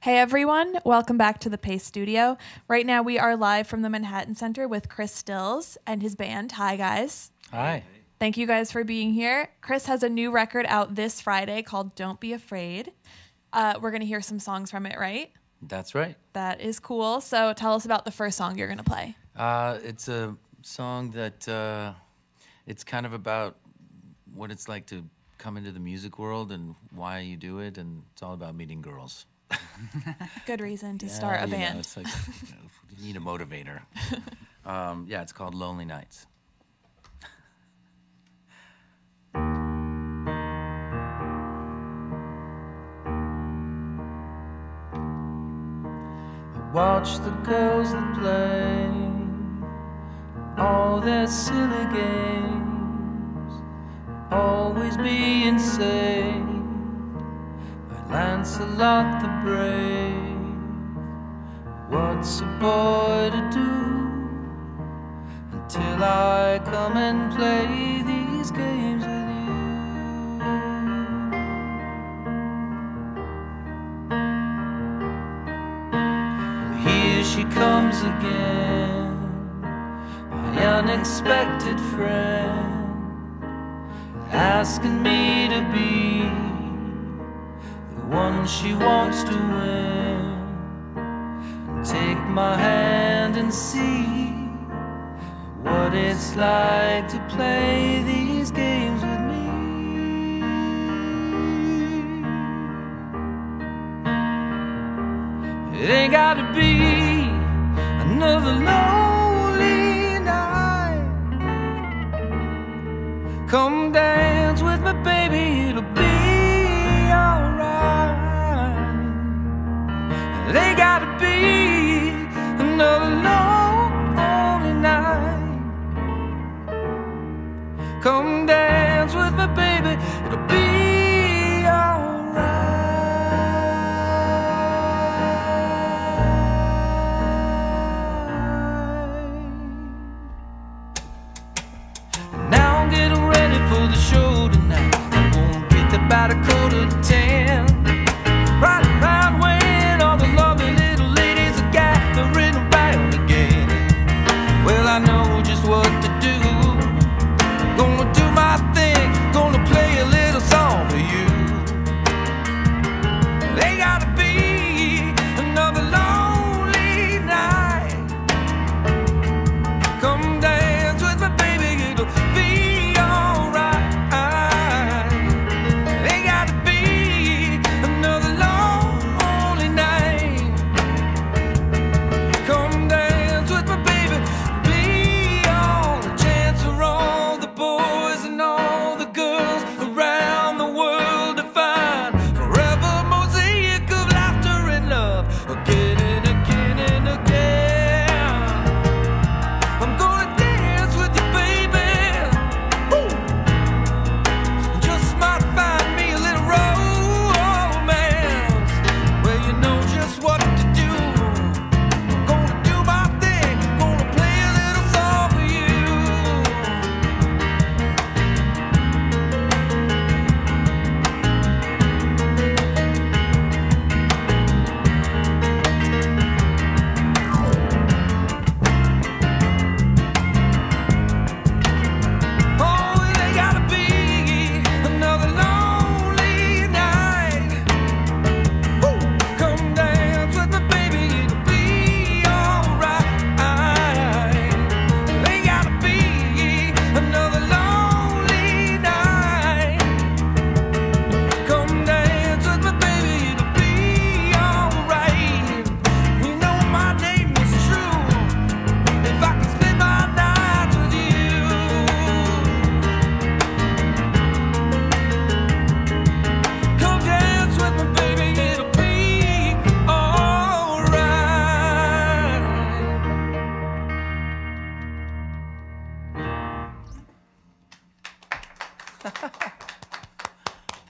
Hey everyone, welcome back to the Paste Studio. Right now we are live from the Manhattan Center with Chris Stills and his band. Hi guys. Hi. Thank you guys for being here. Chris has a new record out this Friday called Don't Be Afraid. We're going to hear some songs from it, right? That's right. That is cool. So tell us about the first song you're going to play. It's a song that it's kind of about what it's like to come into the music world and why you do it, and it's all about meeting girls. Good reason to start a band. It's like you need a motivator. It's called Lonely Nights. Watch the girls that play all their silly games, always being saved by Lancelot the Brave. What's a boy to do until I come and play these games with you? Here she comes again, my unexpected friend, asking me to be the one she wants to win. And take my hand and see what it's like to play these games with me. It ain't gotta be another lonely night. Come dance with me, baby, it'll be alright. It ain't gotta be another lonely night. Come dance with me, baby, it'll be about 9:45, right around when all the lovely little ladies are gathering around again. Well, I know just what to do. Gonna do my thing, gonna play a little song for you. They gotta be another lonely night. Come dance with me, baby, it'll be alright.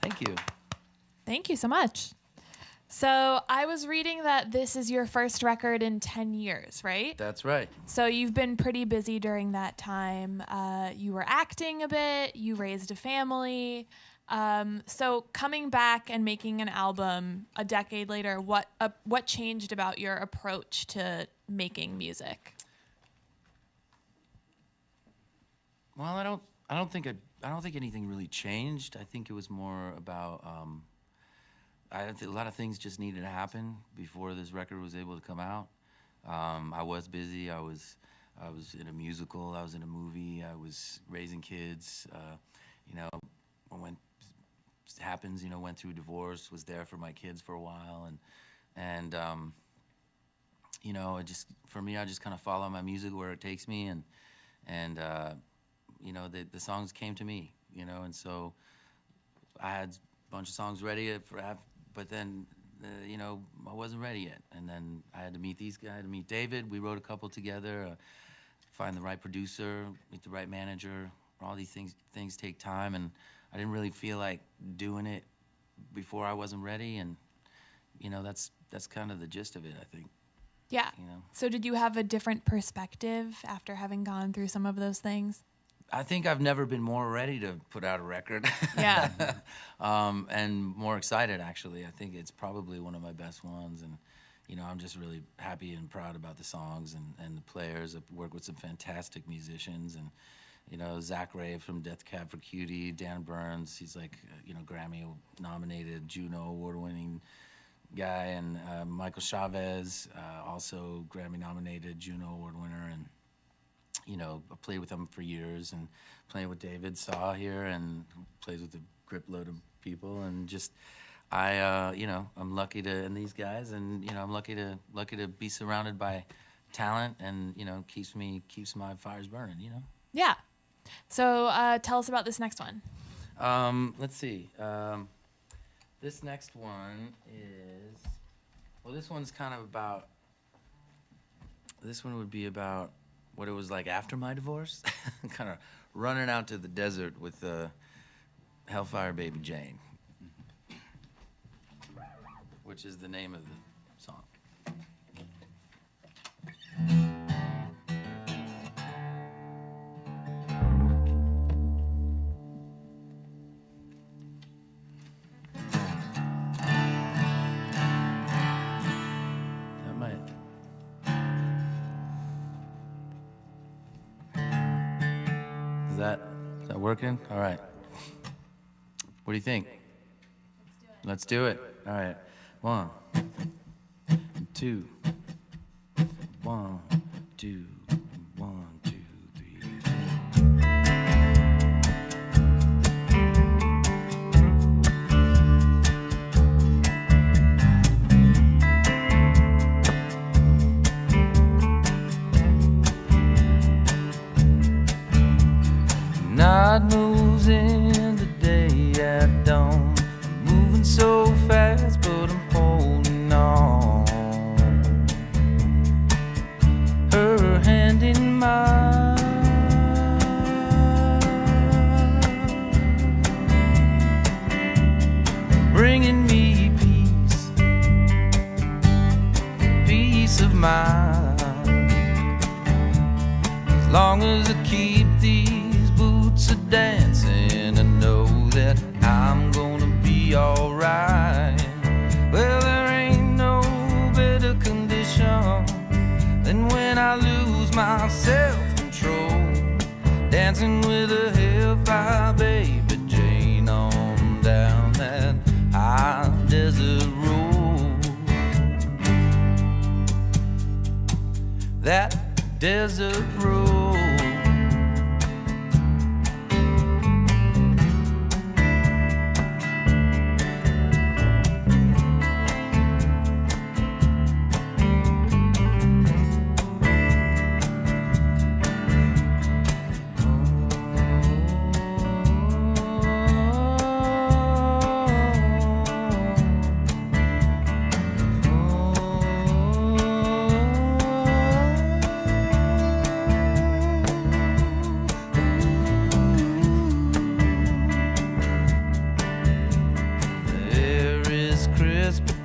Thank you. Thank you so much. So I was reading that this is your first record in 10 years, right? That's right. So you've been pretty busy during that time. You were acting a bit. You raised a family. So coming back and making an album a decade later, what changed about your approach to making music? Well, I don't think anything really changed. I think it was more about a lot of things just needed to happen before this record was able to come out. I was busy. I was in a musical. I was in a movie. I was raising kids. When it happens, went through divorce. Was there for my kids for a while, and for me, I just kind of follow my music where it takes me, and the songs came to me, and so I had a bunch of songs ready but then, I wasn't ready yet. And then I had to meet these guys, I had to meet David. We wrote a couple together, find the right producer, meet the right manager. All these things take time, and I didn't really feel like doing it before I wasn't ready. And, that's kind of the gist of it, I think. Yeah. So did you have a different perspective after having gone through some of those things? I think I've never been more ready to put out a record. Yeah. And more excited, actually. I think it's probably one of my best ones. And, I'm just really happy and proud about the songs and the players. I've worked with some fantastic musicians. And, Zach Ray from Death Cab for Cutie, Dan Burns, he's like, Grammy-nominated, Juno Award-winning guy. And Michael Chavez, also Grammy-nominated, Juno Award winner. And I played with him for years, and playing with David Saw here, and plays with a grip load of people, and just I'm lucky to, and these guys, and I'm lucky to be surrounded by talent, and keeps my fires burning. Yeah. So tell us about this next one. Let's see. This next one is, well, this one's kind of about. This one would be about what it was like after my divorce, kind of running out to the desert with Hellfire Baby Jane, which is the name of the song. Is that working? All right. What do you think? Let's do it. All right. 1, 2. 1, 2. 1, 2, 3. Night moves in the day at dawn. I'm moving so fast, but I'm holding on. Her hand in mine, bringing me peace of mind. As long as I keep these boots a dancing, I know that I'm gonna be alright. Well, there ain't no better condition than when I lose my self-control, dancing with a hellfire baby Jane on down that high desert road. That desert road.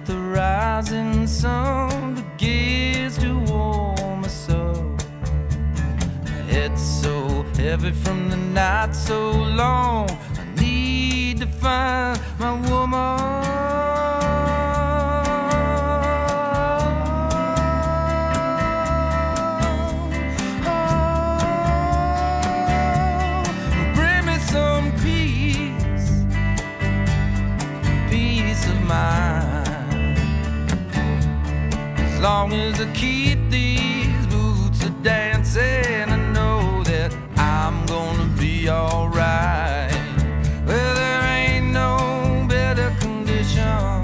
Rising sun begins to warm us up. My head's so heavy from the night so long, I need to find my woman. Bring me some peace of mind. As long as I keep these boots a dancing, I know that I'm gonna be alright. Well, there ain't no better condition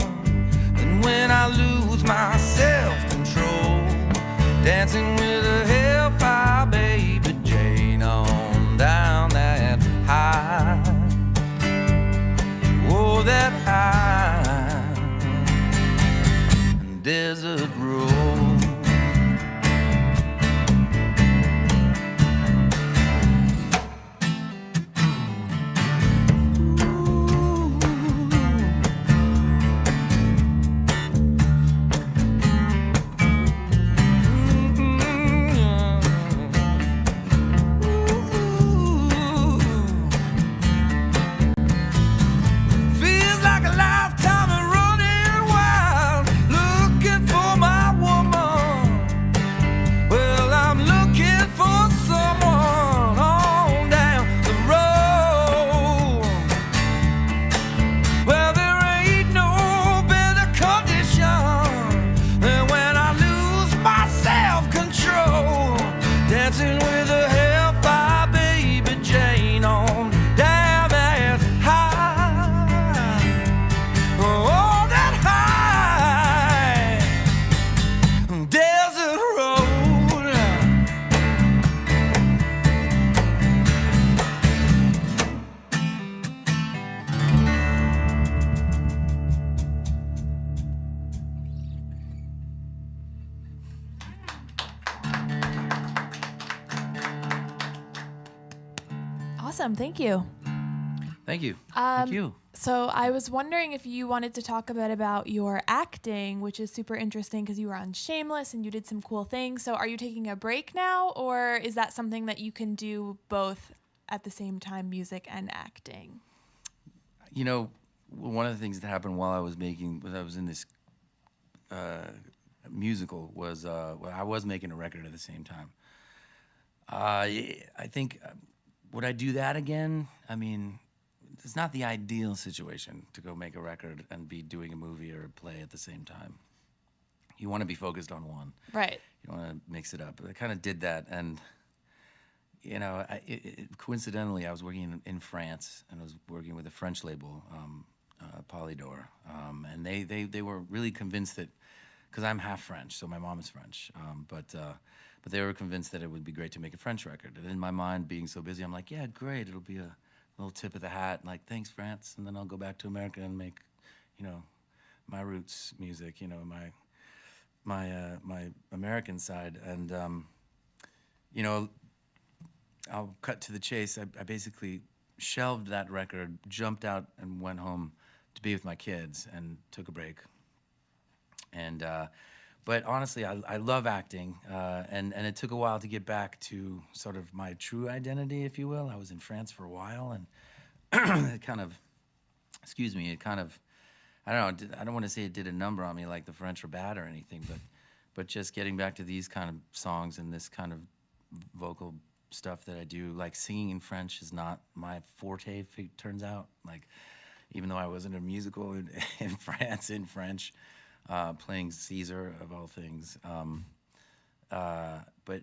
than when I lose my self-control, dancing with a hellfire baby Jane on down that high. Oh, that high desert road. Feels like a lifetime of running wild, looking for my woman. Well, I'm looking for someone on down the road. Well, there ain't no better condition than when I lose my self-control, dancing with a hellfire baby Jane on down that high. Oh, that high desert road. Awesome. Thank you. Thank you. Thank you. So I was wondering if you wanted to talk a bit about your acting, which is super interesting because you were on Shameless and you did some cool things. So are you taking a break now, or is that something that you can do both at the same time, music and acting? You know, one of the things that happened while I was in this musical was well, I was making a record at the same time. I think would I do that again? I mean, it's not the ideal situation to go make a record and be doing a movie or a play at the same time. You want to be focused on one. Right. You don't want to mix it up. But I kind of did that, and you know, coincidentally, I was working in France, and I was working with a French label, Polydor, and they were really convinced that, because I'm half French, so my mom is French, but they were convinced that it would be great to make a French record. And in my mind, being so busy, I'm like, yeah, great, it'll be a little tip of the hat, like, thanks, France, and then I'll go back to America and make, you know, my roots music, you know, my American side. And you know, I'll cut to the chase. I basically shelved that record, jumped out, and went home to be with my kids, and took a break. And but honestly, I love acting, and it took a while to get back to sort of my true identity, if you will. I was in France for a while, and it kind of, I don't know, I don't want to say it did a number on me like the French are bad or anything, but just getting back to these kind of songs and this kind of vocal stuff that I do, like singing in French is not my forte, it turns out. Like, even though I was in a musical in France in French, playing Caesar of all things. But,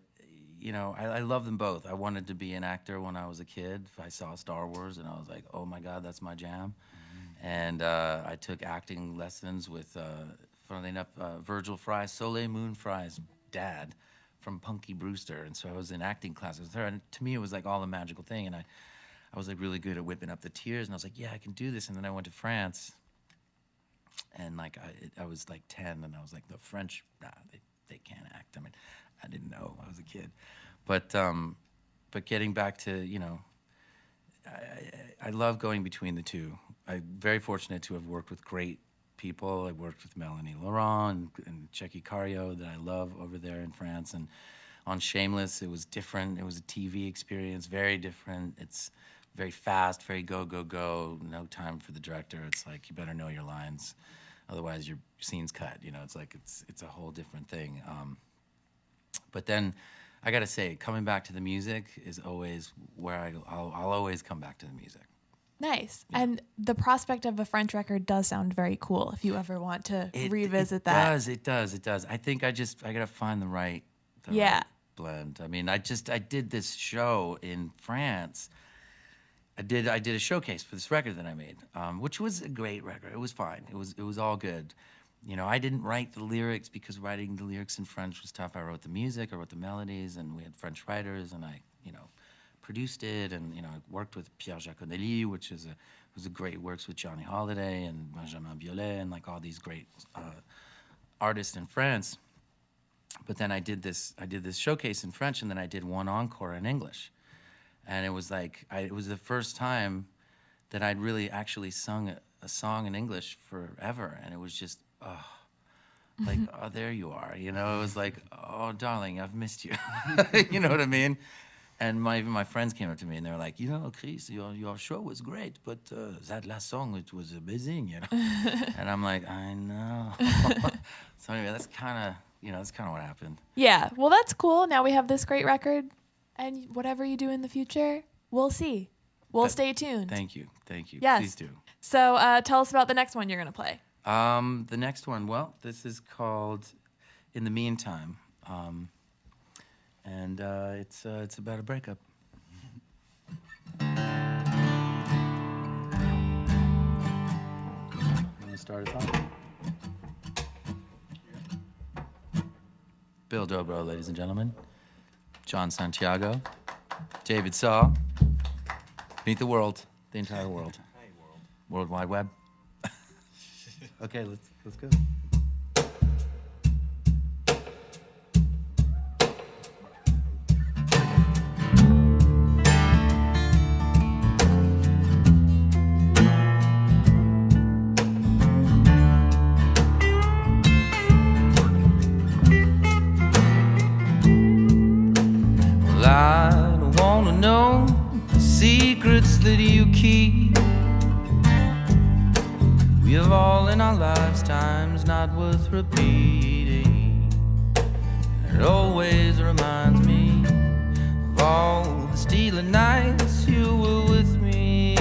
you know, I love them both. I wanted to be an actor when I was a kid. I saw Star Wars and I was like, oh my God, that's my jam. Mm-hmm. And I took acting lessons with, funnily enough, Virgil Fry, Soleil Moon Fry's dad from Punky Brewster. And so I was in acting classes with her. And to me, it was like all a magical thing. And I was like really good at whipping up the tears. And I was like, yeah, I can do this. And then I went to France. And like I was like 10, and I was like, the French, nah, they can't act. I mean, I didn't know. I was a kid, but getting back to, you know, I love going between the two. I'm very fortunate to have worked with great people. I worked with Melanie Laurent and Checky Cario that I love over there in France, and on Shameless, it was different. It was a TV experience, very different. It's very fast, very go, go, go. No time for the director. It's like you better know your lines, otherwise your scene's cut. You know, it's like it's a whole different thing. But then I gotta say, coming back to the music is always where I'll always come back to the music. Nice. Yeah. And the prospect of a French record does sound very cool if you ever want to revisit that. It does. I think I gotta find the right blend. I mean, I did this show in France. I did a showcase for this record that I made, which was a great record. It was fine. It was all good. You know, I didn't write the lyrics because writing the lyrics in French was tough. I wrote the music, I wrote the melodies, and we had French writers, and I, produced it, and I worked with Pierre Jaconelli, which was a great, works with Johnny Holiday and Benjamin Biolay and like all these great artists in France. But then I did this showcase in French, and then I did one encore in English, and it was like it was the first time that I'd really actually sung a song in English forever, and it was just like oh, there you are, it was like, oh darling, I've missed you. You know what I mean? And even my friends came up to me and they were like, Chris, your show was great, but that last song, it was amazing, And I'm like, I know. So anyway, that's kind of what happened. Yeah, well, that's cool. Now we have this great record, and whatever you do in the future, we'll see. We'll stay tuned. Thank you. Yes. Please do. So tell us about the next one you're going to play. The next one, well, this is called In the Meantime. And it's about a breakup. You want to start us off? Bill Dobro, ladies and gentlemen. John Santiago. David Saw. Meet the world. The entire world. Hey, world. World Wide Web. Okay, let's go. That you keep. We have all in our lives times not worth repeating. And it always reminds me of all the stealing nights you were with me.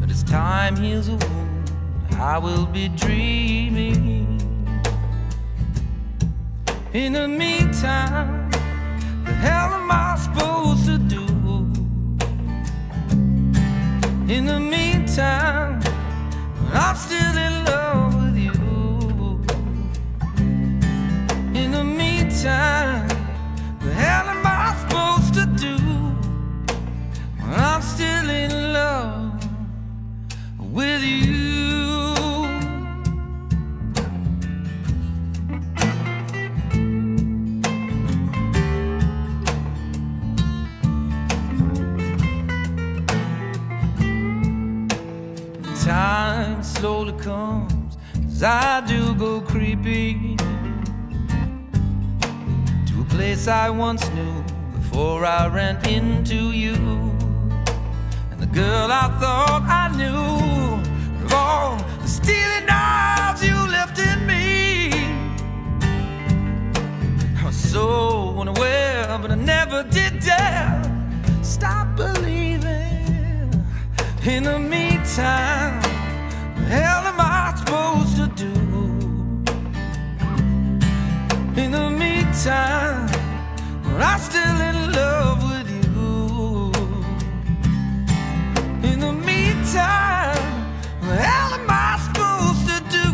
But as time heals a wound, I will be dreaming. In the meantime, the hell am I supposed to do? In the meantime, I'm still in love with you. In the meantime, the hell am I supposed to do when I'm still in love with you? Time slowly comes as I do go creeping to a place I once knew before I ran into you. And the girl I thought I knew, of all the stealing knives you left in me, I was so unaware, but I never did dare stop believing. In the meantime, what the hell am I supposed to do? In the meantime, when I'm still in love with you. In the meantime, what the hell am I supposed to do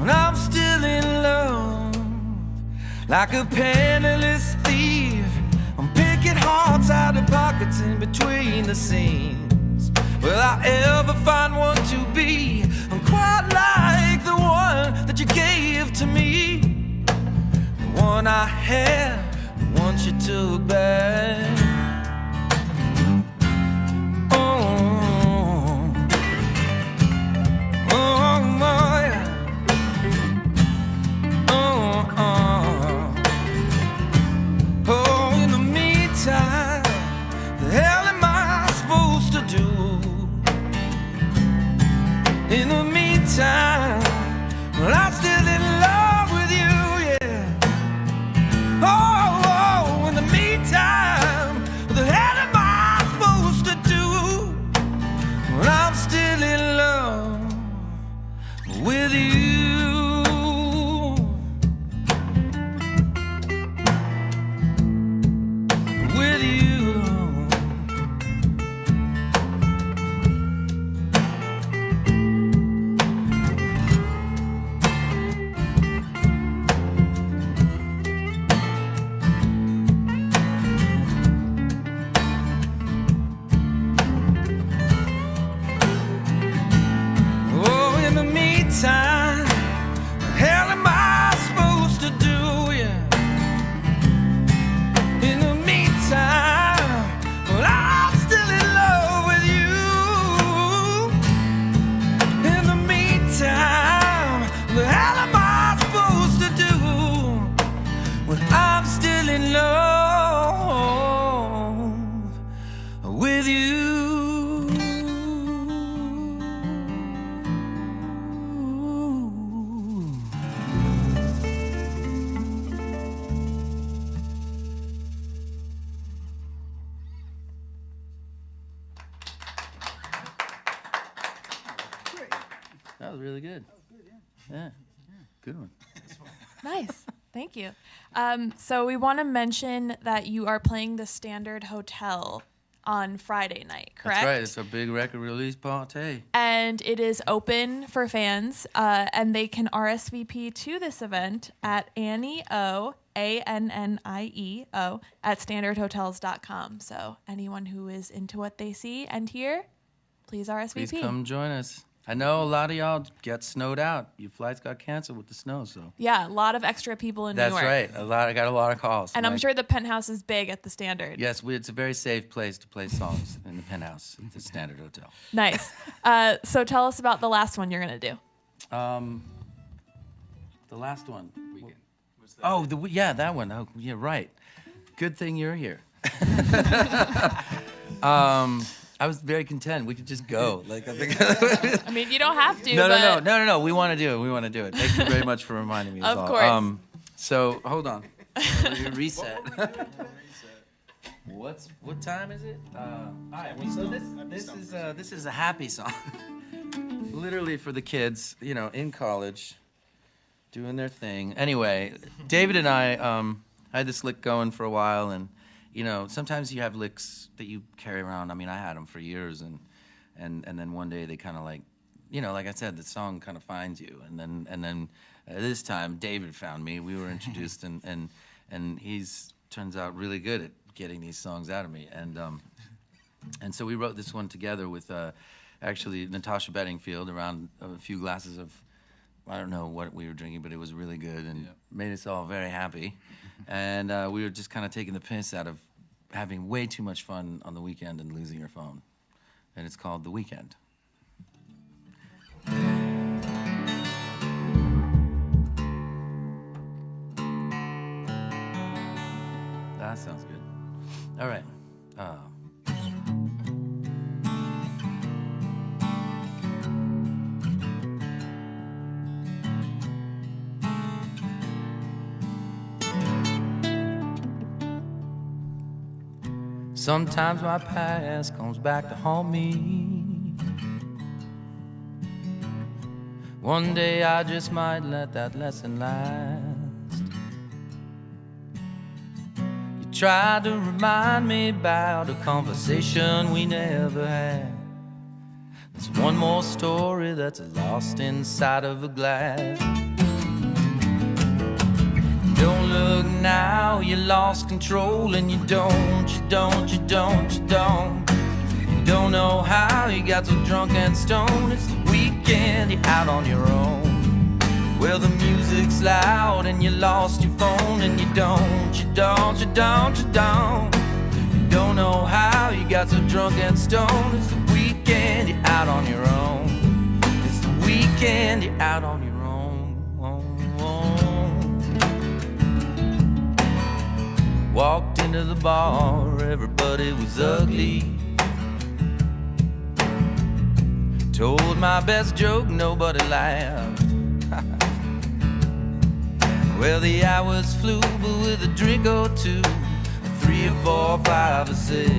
when I'm still in love? Like a penniless thief, I'm picking hearts out of pockets in between the seams. Will I ever find one to be quite like the one that you gave to me? The one I had, the one you took back. Oh, oh, oh, yeah. Oh, oh, oh, in the meantime, with you. With you. Oh, in the meantime, the hell am I supposed to do, yeah? In the meantime, well, I'm still in love with you. In the meantime, the hell am I supposed to do when I'm still in love with you? That was really good. Yeah, good one. Nice. Thank you. So we want to mention that you are playing the Standard Hotel on Friday night, correct? That's right. It's a big record release party. And it is open for fans, and they can RSVP to this event at AnnieO, ANNIEO, at standardhotels.com. So anyone who is into what they see and hear, please RSVP. Please come join us. I know a lot of y'all get snowed out. Your flights got canceled with the snow, so. Yeah, a lot of extra people in New That's York. right. I got a lot of calls. And I'm like, sure the Penthouse is big at the Standard. Yes, it's a very safe place to play songs in the Penthouse at the Standard Hotel. Nice. So tell us about the last one you're going to do. The last one. Oh, yeah, that one. Oh, yeah, right. Good thing you're here. I was very content. We could just go. Like I think. I mean, you don't have to. No. We want to do it. We want to do it. Thank you very much for reminding me. Of course. So hold on. Reset. What time is it? All right. So this is a happy song. Literally for the kids, in college, doing their thing. Anyway, David and I had this lick going for a while, and sometimes you have licks that you carry around. I mean, I had them for years, and then one day they kind of like I said, the song kind of finds you, and then this time David found me. We were introduced, and he's turns out really good at getting these songs out of me, and so we wrote this one together with actually Natasha Bedingfield around a few glasses of, I don't know what we were drinking, but it was really good and made us all very happy. And we were just kind of taking the piss out of having way too much fun on the weekend and losing your phone. And it's called The Weekend. That sounds good. All right. Sometimes my past comes back to haunt me. One day I just might let that lesson last. You tried to remind me about a conversation we never had. There's one more story that's lost inside of a glass. Don't look now, you lost control, and you don't know how you got so drunk and stoned. It's the weekend, you're out on your own. Well, the music's loud and you lost your phone, and you don't know how you got so drunk and stoned. It's the weekend, you're out on your own. It's the weekend, you're out on your own. Walked into the bar, everybody was ugly. Told my best joke, nobody laughed. Well, the hours flew, but with a drink or two, 3 or 4, 5 or 6.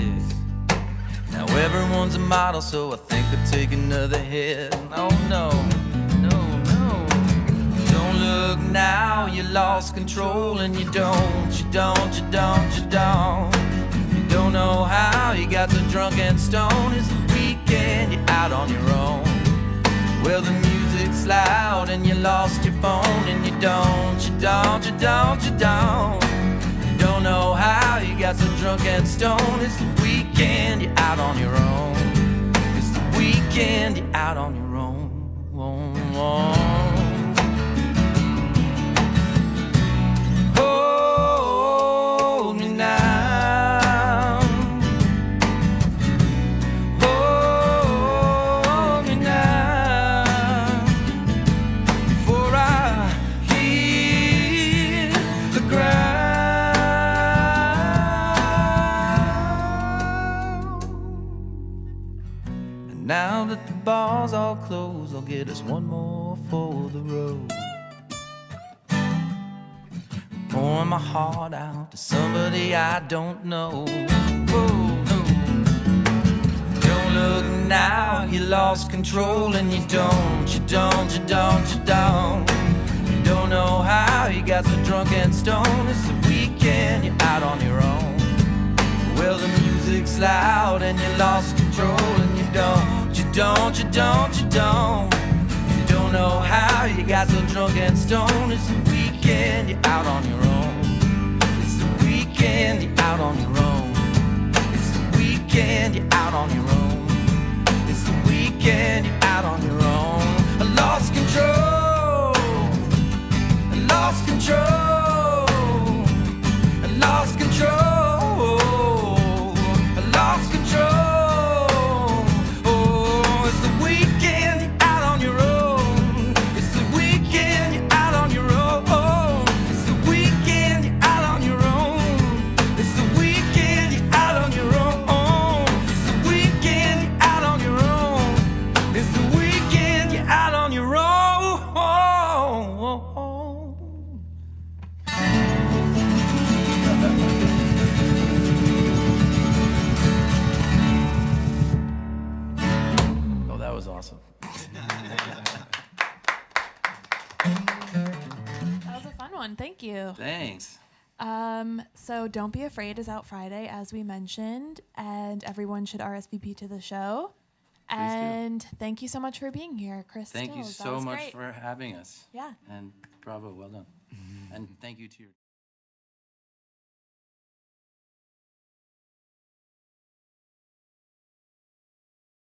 Now everyone's a model, so I think I'll take another hit. Oh no, no, lost control, and you don't know how you got so drunk and stoned. It's the weekend, you're out on your own. Well, the music's loud and you lost your phone, and you don't know how you got so drunk and stoned. It's the weekend, you're out on your own. It's the weekend, you're out on your own. Hold me now. Hold me now. Before I hear the ground. And now that the bar's all closed, I'll get us one more for the road. Pouring my heart out to somebody I don't know. Oh, no. Don't look now, you lost control, and you don't know how you got so drunk and stoned. It's the weekend, you're out on your own. Well, the music's loud and you lost control, and you don't know how you got so drunk and stoned. It's the weekend, you're out on your own. It's the weekend, you're out on your own. It's the weekend, you're out on your own. It's the weekend, you're out on your own. I lost control. I lost control. I lost control. I lost control. Awesome. That was a fun one. Thank you. Thanks. So Don't Be Afraid is out Friday, as we mentioned, and everyone should RSVP to the show. And thank you so much for being here, Chris. Thank you Stills. so much for having us. Yeah. And bravo, well done. And thank you to your